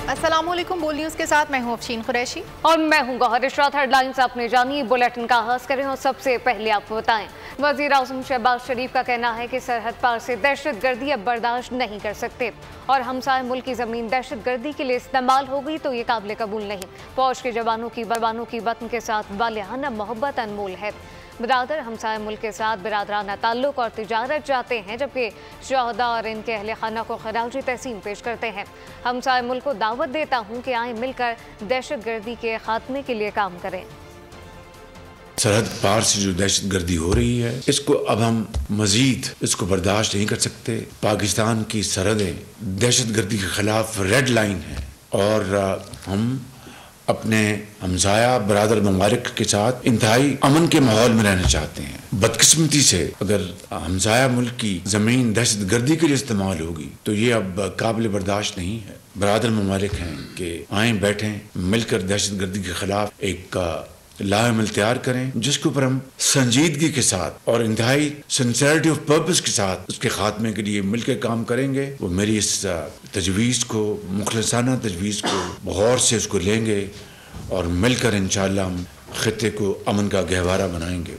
अस्सलाम वालेकुम। बोल न्यूज़ के साथ मैं हूं अफशीन कुरैशी और मैं हूं गौहर इशरात। हेडलाइंस आपने जानी, बुलेटिन का आगाज करें और सबसे पहले आपको बताएं। वज़ीर आज़म शहबाज शरीफ का कहना है कि सरहद पार से दहशतगर्दी अब बर्दाश्त नहीं कर सकते और हमसाय मुल्क की ज़मीन दहशतगर्दी के लिए इस्तेमाल हो गई तो ये काबिल कबूल नहीं। फौज के जवानों की वतन के साथ वालिहाना मोहब्बत अनमोल है। बरादर हमसाय मुल्क के साथ बिरादराना ताल्लुक और तिजारत चाहते हैं, जबकि शहदा और इनके अहले खाना को खराजी तहसीन पेश करते हैं। हमसाय मुल्क को दावत देता हूँ कि आए मिलकर दहशतगर्दी के खात्मे के लिए काम करें। सरहद पार से जो दहशतगर्दी हो रही है, इसको अब हम मजीद इसको बर्दाश्त नहीं कर सकते। पाकिस्तान की सरहदें दहशतगर्दी के खिलाफ रेड लाइन है और हम अपने हमसाया बरादर ममालिक के साथ इंतहाई अमन के माहौल में रहना चाहते हैं। बदकिस्मती से अगर हमसाया मुल्क की ज़मीन दहशतगर्दी के लिए इस्तेमाल होगी तो ये अब काबिल बर्दाश्त नहीं है। बरादर ममालिक हैं कि आएँ बैठें, मिलकर दहशतगर्दी के खिलाफ एक लाअमल तैयार करें, जिसके ऊपर हम संजीदगी के साथ और इंतहाई सिंसियरिटी ऑफ पर्पस के साथ उसके खात्मे के लिए मिलकर काम करेंगे। वो मेरी इस तजवीज़ को, मुखलसाना तजवीज़ को गौर से उसको लेंगे और मिलकर इंशाअल्लाह हम खित्ते को अमन का गहवारा बनाएंगे।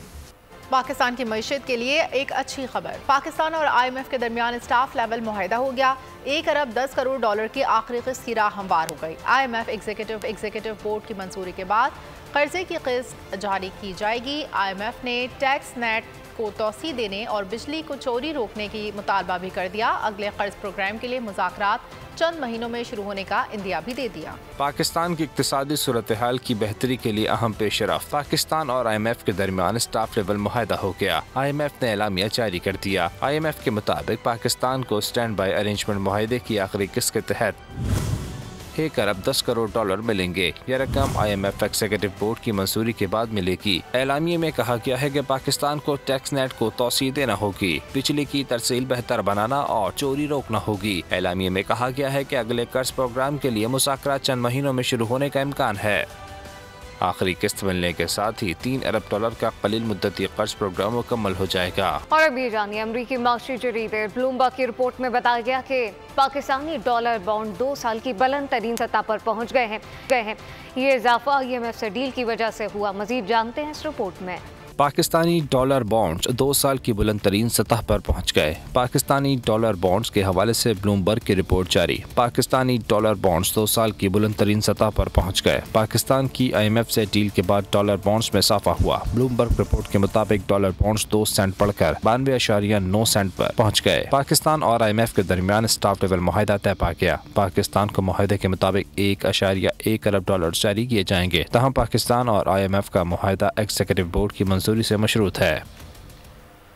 पाकिस्तान की मईशत के लिए एक अच्छी खबर। पाकिस्तान और IMF के दरमियान स्टाफ लेवल मुआहदा हो गया। 1 अरब 10 करोड़ डॉलर की आखिरी किस्त की राह हमवार हो गई। IMF एग्जीक्यूटिव बोर्ड की मंजूरी के बाद कर्जे की किस्त जारी की जाएगी। IMF ने टैक्स नेट को तोसी देने और बिजली को चोरी रोकने की मुतालबा भी कर दिया। अगले कर्ज प्रोग्राम के लिए मुज़ाकरात चंद महीनों में शुरू होने का इंदिया भी दे दिया। पाकिस्तान की इक्तिसादी सूरत हाल की बेहतरी के लिए अहम पेशरफ्त। पाकिस्तान और IMF के दरमियान स्टाफ लेवल मुआहदा हो गया। IMF ने एलामिया जारी कर दिया। IMF के मुताबिक पाकिस्तान को स्टैंड बाई अरेंजमेंट मुआहदे की आखिरी किस्त के तहत 1 अरब 10 करोड़ डॉलर मिलेंगे। यह रकम IMF एग्जीक्यूटिव बोर्ड की मंजूरी के बाद मिलेगी। एलामिये में कहा गया है कि पाकिस्तान को टैक्स नेट को तोसी देना होगी, बिजली की तरसील बेहतर बनाना और चोरी रोकना होगी। एलामिये में कहा गया है कि अगले कर्ज प्रोग्राम के लिए मुज़ाकरात चंद महीनों में शुरू होने का इम्कान है। आखिरी किस्त मिलने के साथ ही 3 अरब डॉलर का कलील मुद्दती कर्ज प्रोग्राम मुकम्मल हो जाएगा। और अब ये जानिए, अमरीकी माशी जरीदे ब्लूमबर्ग की रिपोर्ट में बताया गया कि पाकिस्तानी डॉलर बॉन्ड 2 साल की बुलंद तरीन सतह पर पहुंच गए हैं। ये इजाफा IMF से डील की वजह से हुआ। मजीद जानते हैं इस रिपोर्ट में। पाकिस्तानी डॉलर बॉन्ड्स 2 साल की बुलंद तरीन सतह पर पहुंच गए। पाकिस्तानी डॉलर बॉन्ड्स के हवाले से ब्लूमबर्ग की रिपोर्ट जारी। पाकिस्तानी डॉलर बॉन्ड्स 2 साल की बुलंद तरीन सतह पर पहुंच गए। पाकिस्तान की IMF से डील के बाद डॉलर बॉन्ड्स में इजाफा हुआ। ब्लूमबर्ग रिपोर्ट के मुताबिक डॉलर बॉन्ड्स 2 सेंट बढ़कर 92.9 सेंट पर पहुंच गए। पाकिस्तान और IMF के दरमियान स्टाफ लेवल मुआहदा तय पा गया। पाकिस्तान को मुआहदे के मुताबिक 1.1 अरब डॉलर जारी किए जाएंगे। तहम पाकिस्तान और IMF का मुआहदा एग्जीक्यूटिव बोर्ड की मंजूरी से मशरूत है।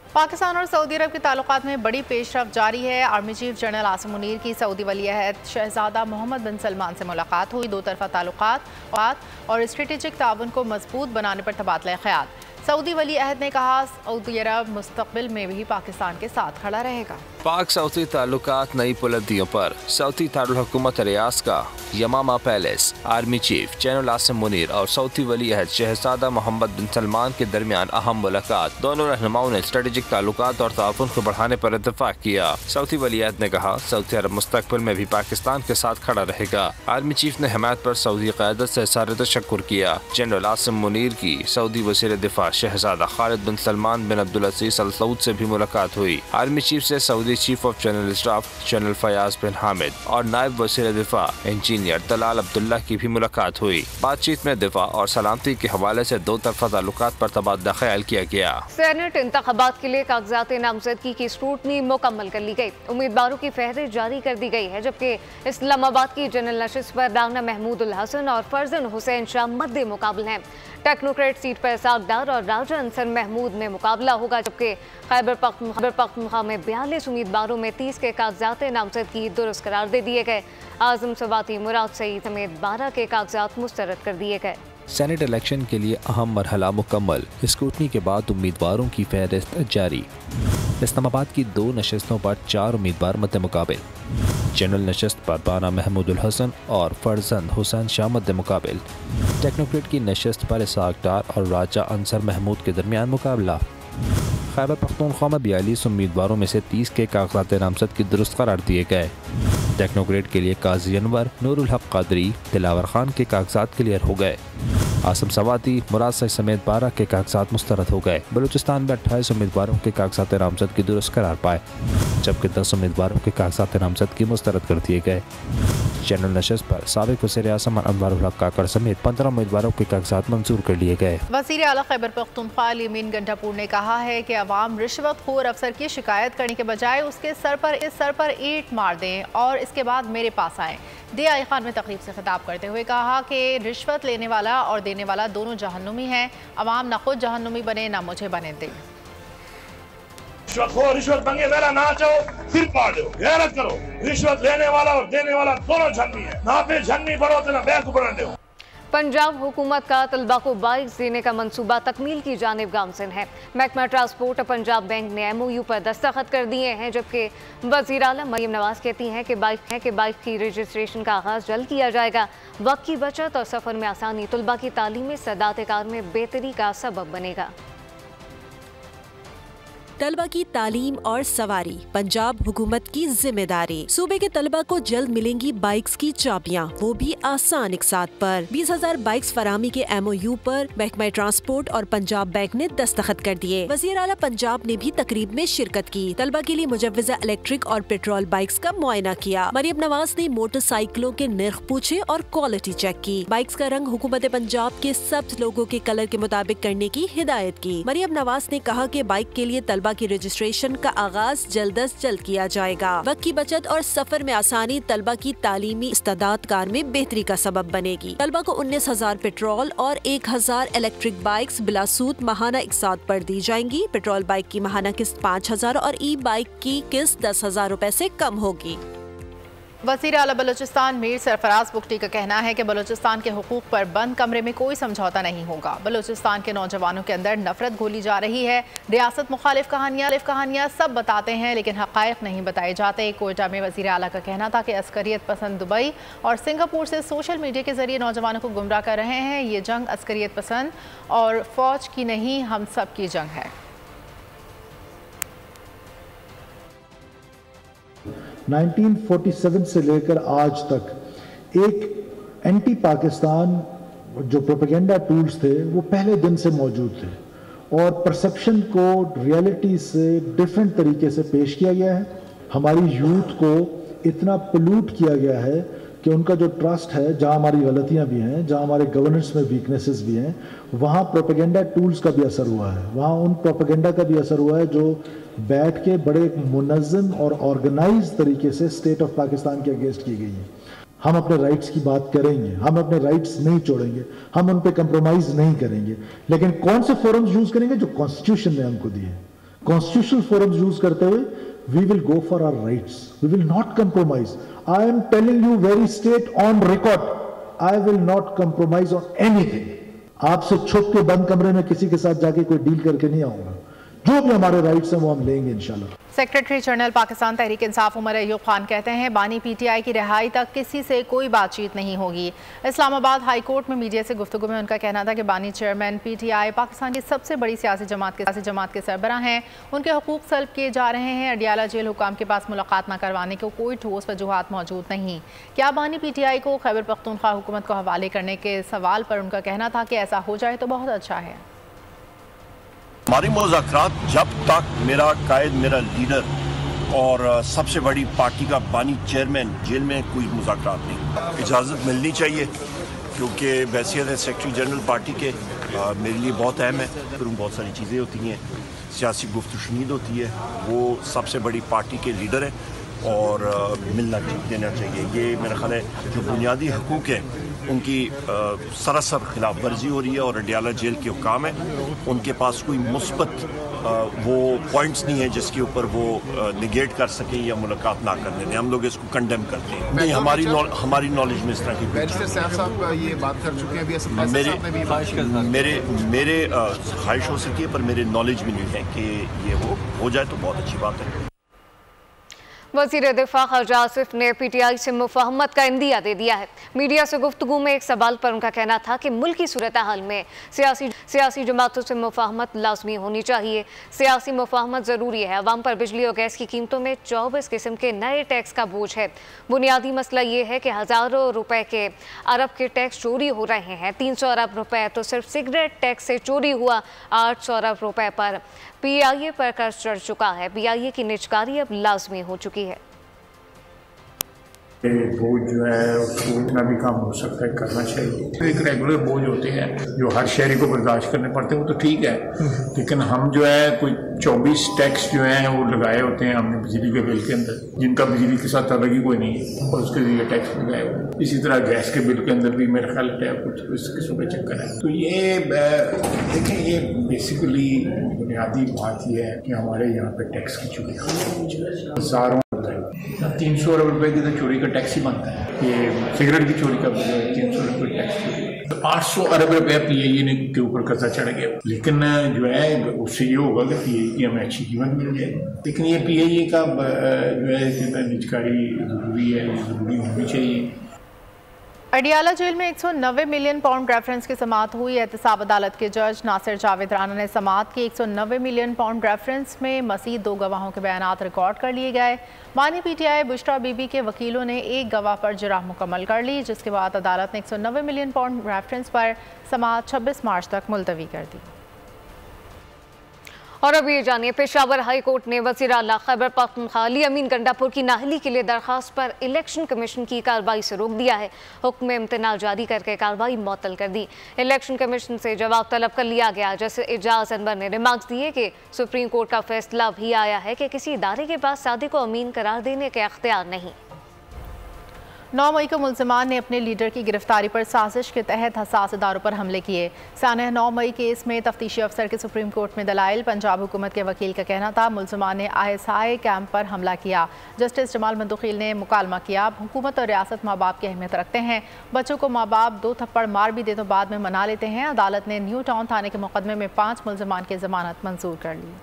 पाकिस्तान और सऊदी अरब के ताल्लुकात में बड़ी पेशरफ्त जारी है। Army chief general Asim Munir की सऊदी वली अहद शहजादा मोहम्मद बिन सलमान से मुलाकात हुई। 2 तरफा ताल्लुकात और स्ट्रेटेजिक ताउन को मजबूत बनाने पर तबादला ख्याल। सऊदी वली अहद ने कहा सऊदी अरब मुस्तकबिल में भी पाकिस्तान के साथ खड़ा रहेगा। पाक सऊदी ताल्लुकात नई बुलंदियों पर। सऊदी दारुल हुकूमत रियाद का Yamama palace. Army chief general Asim Munir और सऊदी वली अहद शहजादा मोहम्मद बिन सलमान के दरमियान अहम मुलाकात। दोनों रहनुमाओं ने स्ट्रेटेजिक ताल्लुकात और ताउन को बढ़ाने पर इत्तेफाक किया। सऊदी वली अहद ने कहा सऊदी अरब मुस्तकबिल में भी पाकिस्तान के साथ खड़ा रहेगा। आर्मी चीफ ने हिमायत पर सऊदी क़यादत से इज़हार तशक्कुर किया। जनरल आसिम मुनीर की सऊदी वज़ीर दिफा शहजादा खालिद बिन सलमान बिन अब्दुल अज़ीज़ अल सऊद से भी मुलाकात हुई। आर्मी चीफ से Saudi chief of general staff general Fayyaz bin Hamid और नायब वज़ीर दिफा इंजीनियर तलाल अब्दुल्ला की भी मुलाकात हुई। बातचीत में दिफा और सलामती के हवाले से 2 तरफा ताल्लुकात पर तबादला ख्याल किया गया। सेनेट इंतखाबात के लिए कागजात नामजदगी की स्क्रूटनी मुकम्मल कर ली गई। उम्मीदवारों की फहरिस्त जारी कर दी गई है, जबकि इस्लामाबाद की जनरल नशिस्त पर राना महमूद उल हसन और फरजन हुसैन शाह मद्दे मुकाबले हैं। टेक्नोक्रेट सीट पर सागदार और राजा अंसर महमूद में मुकाबला होगा, जबकि खैबर पख्तूनख्वा में 42 उम्मीदवारों में 30 के कागजात नामजदगी दुरुस्त करार दे दिए गए। आजम सवाती मुराद सईद समेत 12 के कागजात मुस्तरद कर दिए गए। सेनेट इलेक्शन के लिए अहम मरहला मुकम्मल। स्क्रूटनी के बाद उम्मीदवारों की फहरिस्त जारी। इस्लामाबाद की 2 नशस्तों पर 4 उम्मीदवार मद्दे मुकाबिल। जनरल नशस्त पर राना महमूद उल हसन और फरजंद हुसैन शाह मद्दे मुकाबिल। टेक्नोक्रेट की नशस्त पर इसाक डार और राजा अंसर महमूद के दरमियान मुकाबला। खैबर पख्तूनख्वा में 42 उम्मीदवारों में से 30 के कागजात नामजद की दुरुस्त करार दिए गए। टेक्नोग्रेड के लिए काजी अनवर, नूरुल हक कादरी, दिलावर खान के कागजात क्लियर हो गए। आसम सवाती, मुराद सईद समेत 12 के कागजात मुस्तरद हो गए। बलूचिस्तान में 28 उम्मीदवारों के कागजात नामजदगी दुरुस्त करार पाए, जबकि 10 उम्मीदवारों के कागजात नामजदगी मुस्तरद कर दिए गए। जनरल नशस्त पर साबिक वज़ीर आज़म अनवरुल हक काकड़ समेत 15 उम्मीदवारों के कागजात मंजूर कर लिए गए। वज़ीर आला खैबर पख्तूनख्वा अलीमीन गंडापुर ने कहा है कि अवाम रिश्वतखोर अफसर की शिकायत करने के बजाय उसके सर पर ईंट मार दें और इसके बाद मेरे पास आएँ। DI खान में तकरीब से खिताब करते हुए कहा कि रिश्वत लेने वाला और देने वाला दोनों जहन्नुमी हैं। अवाम न खुद जहन्नुमी बने न मुझे बने दें। रिश्वत मंगे वाला ना चाहो सिर पाड़ दो, गैरत करो। रिश्वत लेने वाला और देने वाला दोनों झन्नी है, ना पे झन्नी पड़ो तो ना बैक बढ़ने दो। पंजाब हुकूमत का तलबा को बाइक्स देने का मंसूबा तकमील की जानिब गामज़न है। महकमा ट्रांसपोर्ट और पंजाब बैंक ने MOU पर दस्तखत कर दिए हैं, जबकि वज़ीर आला मरीम नवाज कहती हैं कि बाइक की रजिस्ट्रेशन का आगाज़ जल्द किया जाएगा। वक्त की बचत और सफ़र में आसानी तलबा की तालीमी सदात कार में बेहतरी का सबब बनेगा। तलबा की तालीम और सवारी पंजाब हुकूमत की जिम्मेदारी। सूबे के तलबा को जल्द मिलेंगी बाइक्स की चाबियां, वो भी आसान इकसात पर। 20,000 बाइक्स फरामी के MOU पर महकमा ट्रांसपोर्ट और पंजाब बैंक ने दस्तखत कर दिए। वज़ीर आला पंजाब ने भी तकरीब में शिरकत की। तलबा के लिए मुजव्वज़ा इलेक्ट्रिक और पेट्रोल बाइक्स का मुआयना किया। मरियम नवाज ने मोटरसाइकिलों के नर्ख पूछे और क्वालिटी चेक की। बाइक्स का रंग हुकूमत पंजाब के सब लोगों के कलर के मुताबिक करने की हिदायत की। मरियम नवाज ने कहा कि बाइक के लिए तलबा की रजिस्ट्रेशन का आगाज जल्द अज जल्द किया जाएगा। वक्त की बचत और सफर में आसानी तलबा की तालीमी इस्तादात कार में बेहतरी का सबब बनेगी। तलबा को 19,000 पेट्रोल और 1,000 इलेक्ट्रिक बाइक्स बिलासूद माहाना इकसात पर दी जाएंगी। पेट्रोल बाइक की माहाना किस्त 5,000 और ई बाइक की किस्त 10,000 रुपए से कम होगी। वज़ीर आला बलूचिस्तान मीर सरफराज बुगटी का कहना है कि बलूचिस्तान के हुकूक पर बंद कमरे में कोई समझौता नहीं होगा। बलूचिस्तान के नौजवानों के अंदर नफरत घोली जा रही है। रियासत मुखालिफ कहानियाँ सब बताते हैं, लेकिन हक़ाइक़ नहीं बताए जाते। कोयटा में वज़ीर आला का कहना था कि अस्करियत पसंद दुबई और सिंगापुर से सोशल मीडिया के जरिए नौजवानों को गुमराह कर रहे हैं। ये जंग अस्करियत पसंद और फ़ौज की नहीं, हम सब की जंग है। 1947 से लेकर आज तक एक एंटी पाकिस्तान जो प्रोपेगेंडा टूल्स थे वो पहले दिन से मौजूद थे और परसेप्शन को रियलिटी से डिफरेंट तरीके से पेश किया गया है। हमारी यूथ को इतना पोल्यूट किया गया है कि उनका जो ट्रस्ट है, जहाँ हमारी गलतियाँ भी हैं, जहाँ हमारे गवर्नेंस में वीकनेसेस भी हैं, वहाँ प्रोपेगेंडा टूल्स का भी असर हुआ है। वहाँ उन प्रोपेगेंडा का भी असर हुआ है जो बैठ के बड़े मुनज़्ज़म और ऑर्गेनाइज तरीके से स्टेट ऑफ पाकिस्तान के अगेंस्ट की गई है। हम अपने राइट्स की बात करेंगे, हम अपने राइट्स नहीं छोड़ेंगे, हम उन पे कंप्रोमाइज़ नहीं करेंगे, लेकिन कौन से फोरम्स यूज़ करेंगे जो कॉन्स्टिट्यूशन ने हमको दिए। कॉन्स्टिट्यूशनल फोरम्स यूज़ करते हुए we will go for our rights, we will not compromise. I am telling you very straight on record, I will not compromise on anything. आपसे छुप के बंद कमरे में किसी के साथ जाके कोई डील करके नहीं आऊंगा। जो भी हमारे राइट्स हैं वो हम लेंगे इंशाल्लाह। सेक्रेटरी जनरल पाकिस्तान तहरीक इंसाफ उमर अयूब खान कहते हैं बानी PTI की रिहाई तक किसी से कोई बातचीत नहीं होगी। इस्लामाबाद हाई कोर्ट में मीडिया से गुफ्तगू में उनका कहना था कि बानी चेयरमैन PTI पाकिस्तान की सबसे बड़ी सियासी जमात के सरबराह हैं, उनके हुकूक सल्ब किए जा रहे हैं। अडियाला जेल हुकाम के पास मुलाकात न करवाने को कोई ठोस वजूहात मौजूद नहीं। क्या बानी PTI को खैबर पख्तूनख्वा हुकूमत को हवाले करने के सवाल पर उनका कहना था कि ऐसा हो जाए तो बहुत अच्छा है। हमारी मुज़ाकरात जब तक मेरा कायद, मेरा लीडर और सबसे बड़ी पार्टी का बानी चेयरमैन जेल में, कोई मुज़ाकरात नहीं। इजाज़त मिलनी चाहिए क्योंकि हैसियत है सेक्रेटरी जनरल पार्टी के मेरे लिए बहुत अहम है। फिर बहुत सारी चीज़ें होती हैं, सियासी गुफ्तगू होती है, वो सबसे बड़ी पार्टी के लीडर है और मिलना देना चाहिए। ये मेरा ख्याल है जो बुनियादी हकूक़ हैं उनकी सरासर खिलाफ वर्जी हो रही है और अडियाला जेल के हुकाम है, उनके पास कोई मुस्बत वो पॉइंट्स नहीं है जिसके ऊपर वो निगेट कर सकें या मुलाकात ना करने दें। हम लोग इसको कंडेम करते हैं। नहीं, हमारी नॉलेज में इस तरह की ये बात कर चुके हैं, मेरे ख्वाहिश हो सकी है पर मेरे नॉलेज में नहीं है कि ये हो जाए तो बहुत अच्छी बात है। वज़ीर दिफा ख़ारजा आसिफ ने PTI से मुफाहमत का इंदिया दे दिया है। मीडिया से गुफ्तगू में एक सवाल पर उनका कहना था कि मुल्की सूरत हाल में सियासी जमातों से मुफाहमत लाजमी होनी चाहिए। सियासी मुफाहमत ज़रूरी है। अवाम पर बिजली और गैस की कीमतों में 24 किस्म के नए टैक्स का बोझ है। बुनियादी मसला ये है कि हज़ारों रुपए के अरब के टैक्स चोरी हो रहे हैं। 300 अरब रुपए तो सिर्फ सिगरेट टैक्स से चोरी हुआ। 800 अरब रुपए पर PIA पर कर्ज चढ़ चुका है। PIA की निजकारी अब लाजमी हो चुकी है। बोझ जो है उसको इतना भी काम हो सकता है करना चाहिए। एक रेगुलर बोझ होते हैं जो हर शहरी को बर्दाश्त करने पड़ते हैं, वो तो ठीक है, लेकिन हम जो है कोई 24 टैक्स जो है वो लगाए होते हैं हमने बिजली के बिल के अंदर, जिनका बिजली के साथ अलग ही कोई नहीं है और उसके लिए टैक्स लगाए हुए। इसी तरह गैस के बिल के अंदर भी मेरा ख्याल है कुछ इस किस्म का चक्कर है। तो ये देखें, ये बेसिकली बुनियादी बात यह है कि हमारे यहाँ पे टैक्स की चोरी हज़ारों 300 अरब रुपए की तो चोरी का टैक्स ही बनता है। ये सिगरेट की चोरी का 300 रुपये टैक्स चोरी, तो 800 अरब रुपया PIA के ऊपर कर्जा चढ़ गया। लेकिन जो है उससे ये होगा कि PIA की हमें अच्छी कीमत मिल जाएगी। लेकिन ये PIA का जो है निजकारी ज़रूरी है, ज़रूरी होनी चाहिए। अडियाला जेल में 190 मिलियन पाउंड रेफरेंस की समाअत हुई। एहतसाब अदालत के जज नासिर जावेद राना ने समाअत की। 190 मिलियन पाउंड रेफरेंस में मज़ीद 2 गवाहों के बयानात रिकॉर्ड कर लिए गए। मानी PTI बुशरा बीबी के वकीलों ने 1 गवाह पर जराह मुकम्मल कर ली, जिसके बाद अदालत ने 190 मिलियन पाउंड रेफरेंस पर समाअत 26 मार्च तक मुलतवी कर दी। और अब ये जानिए, पेशावर हाई कोर्ट ने वज़ीर आला खैबर पख्तूनख्वा अली अमीन गंडापुर की नाअहली के लिए दरख्वास्त पर इलेक्शन कमीशन की कार्रवाई से रोक दिया है। हुक्म इम्तनाअ जारी करके कार्रवाई मुअत्तल कर दी। इलेक्शन कमीशन से जवाब तलब कर लिया गया। जैसे एजाज अनवर ने रिमार्क्स दिए कि सुप्रीम कोर्ट का फैसला भी आया है कि किसी इदारे के पास सादिक को अमीन करार देने के अख्तियार नहीं। 9 मई को मुल्ज़िमान ने अपने लीडर की गिरफ्तारी पर साजिश के तहत हसास इदारों पर हमले किए। सानह 9 मई केस में तफ्तीशी अफसर के सुप्रीम कोर्ट में दलाइल। पंजाब हुकूमत के वकील का कहना था मुल्ज़िमान ने ISI कैंप पर हमला किया। जस्टिस जमाल मंदुखील ने मुकालमा किया। हुकूमत और रियासत माँ बाप की अहमियत रखते हैं। बच्चों को माँ बाप 2 थप्पड़ मार भी दे तो बाद में मना लेते हैं। अदालत ने न्यू टाउन थाने के मुकदमे में 5 मुल्ज़िमान की जमानत मंजूर कर ली।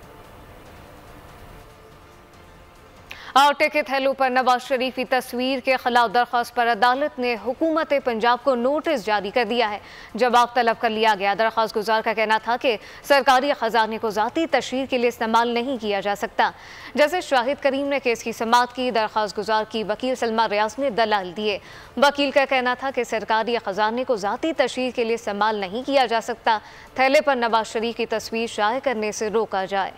आटे के थैलों पर नवाज शरीफ की तस्वीर के खिलाफ दरख्वास्त पर अदालत ने हुकूमत पंजाब को नोटिस जारी कर दिया है। जवाब तलब कर लिया गया। दरख्वास्त गुजार का कहना था कि सरकारी खजाने को ज़ाती तशहीर के लिए इस्तेमाल नहीं किया जा सकता। जैसे शाहिद करीम ने केस की समाअत की, दरख्वास्त गुजार की वकील सलमा रियाज ने दलाल दिए। वकील का कहना था कि सरकारी खजाने को ज़ाती तशहीर के लिए इस्तेमाल नहीं किया जा सकता। थैले पर नवाज शरीफ की तस्वीर शाये करने से रोका जाए।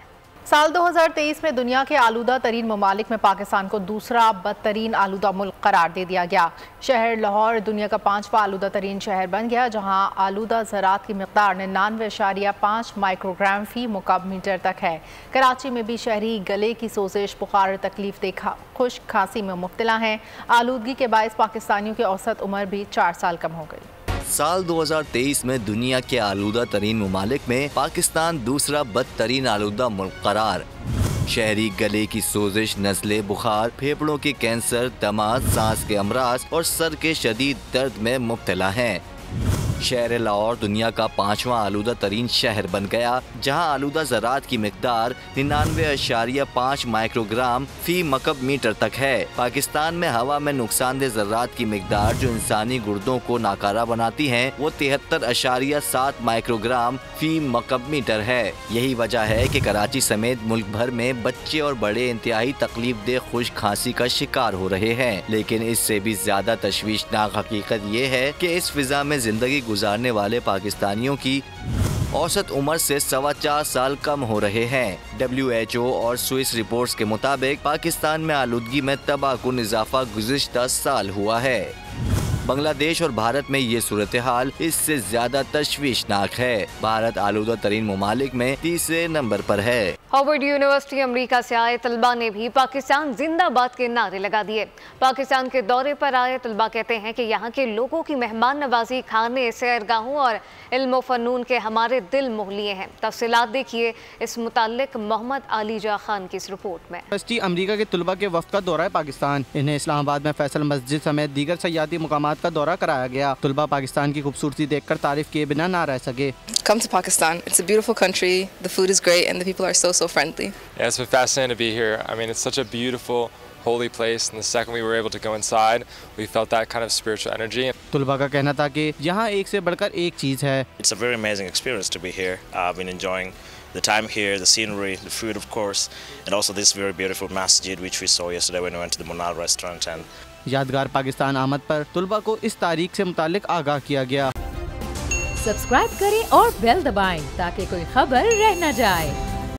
साल 2023 में दुनिया के आलूदा तरीन ममालिक में पाकिस्तान को दूसरा बदतरीन आलूदा मुल्क करार दे दिया गया। शहर लाहौर दुनिया का 5वां आलूदा तरीन शहर बन गया, जहां आलूदा ज़रात की मिक़दार 99.5 माइक्रोग्राम फी मुकब मीटर तक है। कराची में भी शहरी गले की सोजिश, बुखार, तकलीफ देखा, खुश्क खांसी में मुब्तला हैं। आलूदगी के बायस पाकिस्तानियों की औसत उम्र भी 4 साल कम हो गई। साल 2023 में दुनिया के आलूदा तरीन ममालिक में पाकिस्तान दूसरा बदतरीन आलूदा मुल्क करार। शहरी गले की सोजिश, नज़ले, बुखार, फेफड़ों के कैंसर, दमा, सांस के अमराज और सर के शदीद दर्द में मुब्तला हैं। शहर लाहौर दुनिया का 5वां आलूदा तरीन शहर बन गया, जहां आलूदा ज़रात की मिक़दार 99.5 माइक्रोग्राम फी मकब मीटर तक है। पाकिस्तान में हवा में नुकसानदेह ज़रात की मिक़दार जो इंसानी गुर्दों को नाकारा बनाती हैं, वो 73.7 माइक्रोग्राम फी मकब मीटर है। यही वजह है कि कराची समेत मुल्क भर में बच्चे और बड़े इंतहाई तकलीफ दे खुश्क खांसी का शिकार हो रहे हैं। लेकिन इससे भी ज्यादा तशवीशनाक हकीकत ये है कि इस फिजा में जिंदगी गुजारने वाले पाकिस्तानियों की औसत उम्र से 4.25 साल कम हो रहे हैं। WHO और स्विस रिपोर्ट्स के मुताबिक पाकिस्तान में आलूदगी में तबाहकुन इजाफा गुज़िश्ता साल हुआ है। बांग्लादेश और भारत में ये सूरत हाल इससे ज्यादा तशवीशनाक है। भारत आलूदा तरीन ममालिक में 3रे नंबर पर है। हार्वर्ड यूनिवर्सिटी अमेरिका से आए तलबा ने भी पाकिस्तान जिंदाबाद के नारे लगा दिए। पाकिस्तान के दौरे पर आए तलबा कहते हैं कि यहाँ के लोगों की मेहमान नवाजी, खाने, सैरगाहों और इल्म फ़नून के हमारे दिल मोह लिए हैं। तफसीलात देखिए इस मुताल्लिक मोहम्मद आली जा खान की इस रिपोर्ट में। यूनिवर्सिटी अमेरिका के तलबा के वफ्द का दौरा है पाकिस्तान। इन्हें इस्लामाबाद में फैसल मस्जिद समेत दीगर सयाती मुकामात का दौरा कराया गया। तलबा पाकिस्तान की खूबसूरती देखकर तारीफ किए बिना ना रह सके। Come to Pakistan. It's a beautiful country. The food is great and the people are so friendly. Yeah, it's been fascinating to be here. I mean, it's such a beautiful holy place, and the second we were able to go inside, we felt that kind of spiritual energy. तुलबा का कहना था कि यहाँ एक से बढ़कर एक चीज़ है. It's a very amazing experience to be here. I've been enjoying the time here, the scenery, the food of course, and also this very beautiful masjid which we saw yesterday when we went to the Munal restaurant. And यादगार पाकिस्तान आमद पर तुलबा को इस तारीख से मुतालिक आगाह किया गया. सब्सक्राइब करें और बेल दबाएं ताकि कोई खबर रह न जाए.